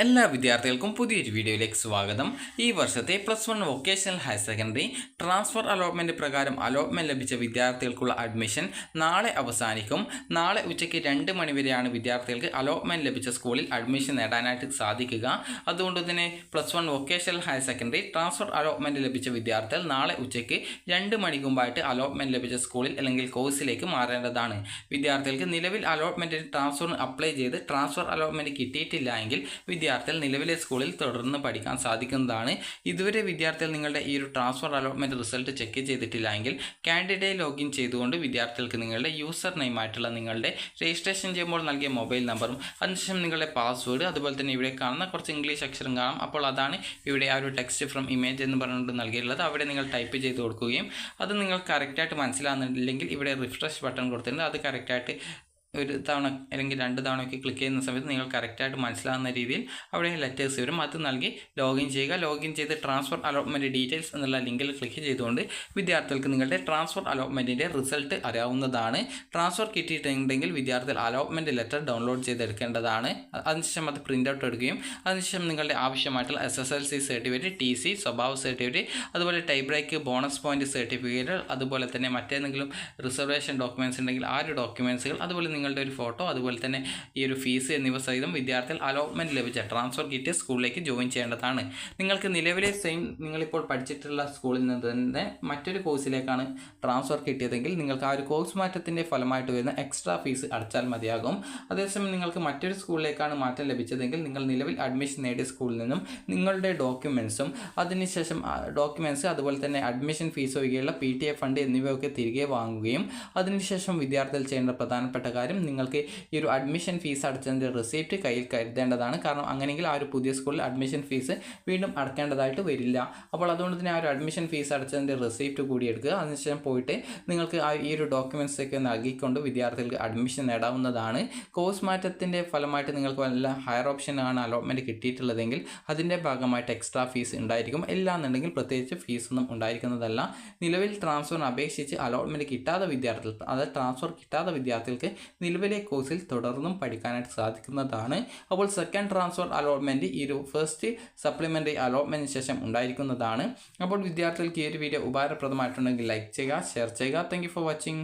എല്ലാ വിദ്യാർത്ഥികൾക്കും പുതിയൊരു വീഡിയോയിലേക്ക് സ്വാഗതം. ഈ വർഷത്തെ +1 vocational higher secondary transfer allotment പ്രകാരം അലോട്ട്മെൻറ്റ് ലഭിച്ച വിദ്യാർത്ഥികൾക്കുള്ള അഡ്മിഷൻ നാളെ അവസാനിക്കും. നാളെ ഉച്ചയ്ക്ക് 2 മണി വരെയാണ് വിദ്യാർത്ഥികൾക്ക് അലോട്ട്മെൻറ്റ് ലഭിച്ച സ്കൂളിൽ അഡ്മിഷൻ നേടാനായിട്ട് സാധിക്കുക. അതുകൊണ്ട് തന്നെ +1 vocational higher secondary transfer allotment ലഭിച്ച വിദ്യാർത്ഥികൾ നാളെ ഉച്ചയ്ക്ക് 2 മണിക്ക് മുമ്പായിട്ട് അലോട്ട്മെൻറ്റ് ലഭിച്ച സ്കൂളിൽ അല്ലെങ്കിൽ കോഴ്സിലേക്ക് മാറേണ്ടതാണ്. വിദ്യാർത്ഥികൾക്ക് നിലവിൽ അലോട്ട്മെൻറ്റിന് ട്രാൻസ്ഫറിന് അപ്ലൈ ചെയ്ത് ട്രാൻസ്ഫർ അലോട്ട്മെൻറ്റ് കിട്ടിയിട്ടില്ല എങ്കിൽ വിദ്യാർത്ഥികൾ നിലവിലെ സ്കൂളിൽ തുടർന്ന് പഠിക്കാൻ സാധിക്കുന്നതാണ്. ഇതുവരെ വിദ്യാർത്ഥികൾ നിങ്ങളുടെ ഈ ഒരു ട്രാൻസ്ഫർ അലോട്ട്മെൻറ്റ് റിസൾട്ട് ചെക്ക് ചെയ്തിട്ടില്ല എങ്കിൽ കാൻഡിഡേറ്റ് ലോഗിൻ ചെയ്തുകൊണ്ട് വിദ്യാർത്ഥികൾക്ക് നിങ്ങളുടെ യൂസർ നെയിം ആയിട്ടുള്ള നിങ്ങളുടെ രജിസ്ട്രേഷൻ ചെയ്യുമ്പോൾ നൽകിയ മൊബൈൽ നമ്പറും അതിനുശേഷം നിങ്ങളുടെ പാസ്വേഡ്, അതുപോലെ തന്നെ ഇവിടെ കാണുന്ന കുറച്ച് ഇംഗ്ലീഷ് അക്ഷരം കാണാം. അപ്പോൾ അതാണ് ഇവിടെ ആ ഒരു ടെക്സ്റ്റ് ഫ്രം ഇമേജ് എന്ന് പറഞ്ഞുകൊണ്ട് നൽകിയിട്ടുള്ളത്. അവിടെ നിങ്ങൾ ടൈപ്പ് ചെയ്ത് കൊടുക്കുകയും അത് നിങ്ങൾ കറക്റ്റായിട്ട് മനസ്സിലാകുന്നില്ലെങ്കിൽ ഇവിടെ റിഫ്രഷ് ബട്ടൺ കൊടുത്തിട്ടുണ്ട്. അത് കറക്റ്റായിട്ട് ഒരു തവണ അല്ലെങ്കിൽ 2 തവണയൊക്കെ ക്ലിക്ക് ചെയ്യുന്ന സമയത്ത് നിങ്ങൾ കറക്റ്റായിട്ട് മനസ്സിലാകുന്ന രീതിയിൽ അവിടെ ലെറ്റേഴ്സ് വരും. അത് നൽകി ലോഗിൻ ചെയ്യുക. ലോഗിൻ ചെയ്ത് ട്രാൻസ്ഫർ അലോട്ട്മെൻറ്റ് ഡീറ്റെയിൽസ് എന്നുള്ള ലിങ്കിൽ ക്ലിക്ക് ചെയ്തുകൊണ്ട് വിദ്യാർത്ഥികൾക്ക് നിങ്ങളുടെ ട്രാൻസ്ഫർ അലോട്ട്മെൻറ്റിൻ്റെ റിസൾട്ട് അറിയാവുന്നതാണ്. ട്രാൻസ്ഫർ കിട്ടിയിട്ടുണ്ടെങ്കിൽ വിദ്യാർത്ഥികൾ അലോട്ട്മെൻറ്റ് ലെറ്റർ ഡൗൺലോഡ് ചെയ്തെടുക്കേണ്ടതാണ്. അതിനുശേഷം അത് പ്രിൻ്റ് ഔട്ട് എടുക്കുകയും അതിനുശേഷം നിങ്ങളുടെ ആവശ്യമായിട്ടുള്ള SSLC സർട്ടിഫിക്കറ്റ്, TC, സ്വഭാവ സർട്ടിഫിക്കറ്റ്, അതുപോലെ tie break, bonus point certificate, അതുപോലെ തന്നെ മറ്റേതെങ്കിലും റിസർവേഷൻ ഡോക്യുമെൻറ്റ്സ് ഉണ്ടെങ്കിൽ ആ ഒരു ഡോക്യുമെൻറ്റ്സുകൾ, അതുപോലെ നിങ്ങളുടെ ഒരു ഫോട്ടോ, അതുപോലെ തന്നെ ഈ ഒരു ഫീസ് എന്നിവ സഹിതം വിദ്യാർത്ഥികൾ അലോട്ട്മെൻറ്റ് ലഭിച്ച ട്രാൻസ്ഫർ കിട്ടിയ സ്കൂളിലേക്ക് ജോയിൻ ചെയ്യേണ്ടതാണ്. നിങ്ങൾക്ക് നിലവിലെ നിങ്ങളിപ്പോൾ പഠിച്ചിട്ടുള്ള സ്കൂളിൽ നിന്ന് തന്നെ മറ്റൊരു കോഴ്സിലേക്കാണ് ട്രാൻസ്ഫർ കിട്ടിയതെങ്കിൽ നിങ്ങൾക്ക് ആ ഒരു കോഴ്സ് മാറ്റത്തിൻ്റെ ഫലമായിട്ട് വരുന്ന എക്സ്ട്രാ ഫീസ് അടച്ചാൽ മതിയാകും. അതേസമയം നിങ്ങൾക്ക് മറ്റൊരു സ്കൂളിലേക്കാണ് മാറ്റം ലഭിച്ചതെങ്കിൽ നിങ്ങൾ നിലവിൽ അഡ്മിഷൻ നേടിയ സ്കൂളിൽ നിന്നും നിങ്ങളുടെ ഡോക്യുമെൻറ്റ്സും അതിനുശേഷം അതുപോലെ തന്നെ അഡ്മിഷൻ ഫീസ് ഒഴികെയുള്ള PTA ഫണ്ട് എന്നിവയൊക്കെ തിരികെ വാങ്ങുകയും അതിനുശേഷം വിദ്യാർത്ഥികൾ ചെയ്യേണ്ട പ്രധാനപ്പെട്ട കാര്യം നിങ്ങൾക്ക് ഈ ഒരു അഡ്മിഷൻ ഫീസ് അടച്ചതിൻ്റെ റെസിപ്റ്റ് കയ്യിൽ കരുതേണ്ടതാണ്. കാരണം അങ്ങനെയെങ്കിൽ ആ ഒരു പുതിയ സ്കൂളിൽ അഡ്മിഷൻ ഫീസ് വീണ്ടും അടക്കേണ്ടതായിട്ട് വരില്ല. അപ്പോൾ അതുകൊണ്ട് തന്നെ ആ ഒരു അഡ്മിഷൻ ഫീസ് അടച്ചതിൻ്റെ റെസിപ്റ്റ് കൂടി എടുക്കുക. അതിനുശേഷം പോയിട്ട് നിങ്ങൾക്ക് ഈ ഒരു ഡോക്യുമെൻറ്റ്സ് ഒക്കെ നൽകിക്കൊണ്ട് വിദ്യാർത്ഥികൾക്ക് അഡ്മിഷൻ നേടാവുന്നതാണ്. കോഴ്സ് മാറ്റത്തിൻ്റെ ഫലമായിട്ട് നിങ്ങൾക്ക് വല്ല ഹയർ ഓപ്ഷനാണ് അലോട്ട്മെൻറ്റ് കിട്ടിയിട്ടുള്ളതെങ്കിൽ അതിൻ്റെ ഭാഗമായിട്ട് എക്സ്ട്രാ ഫീസ് ഉണ്ടായിരിക്കും. ഇല്ലാന്നുണ്ടെങ്കിൽ പ്രത്യേകിച്ച് ഫീസൊന്നും ഉണ്ടായിരിക്കുന്നതല്ല. നിലവിൽ ട്രാൻസ്ഫറിന് അപേക്ഷിച്ച് അലോട്ട്മെൻറ്റ് കിട്ടാത്ത വിദ്യാർത്ഥികൾ, അതായത് ട്രാൻസ്ഫർ കിട്ടാത്ത വിദ്യാർത്ഥികൾക്ക് നിലവിലെ കോഴ്സിൽ തുടർന്നും പഠിക്കാനായിട്ട് സാധിക്കുന്നതാണ്. അപ്പോൾ സെക്കൻഡ് ട്രാൻസ്ഫർ അലോട്ട്മെൻറ്റ് ഈ ഒരു ഫസ്റ്റ് സപ്ലിമെൻ്ററി അലോട്ട്മെൻറ്റിന് ശേഷം ഉണ്ടായിരിക്കുന്നതാണ്. അപ്പോൾ വിദ്യാർത്ഥികൾക്ക് ഈ ഒരു വീഡിയോ ഉപകാരപ്രദമായിട്ടുണ്ടെങ്കിൽ ലൈക്ക് ചെയ്യുക, ഷെയർ ചെയ്യുക. Thank you for watching.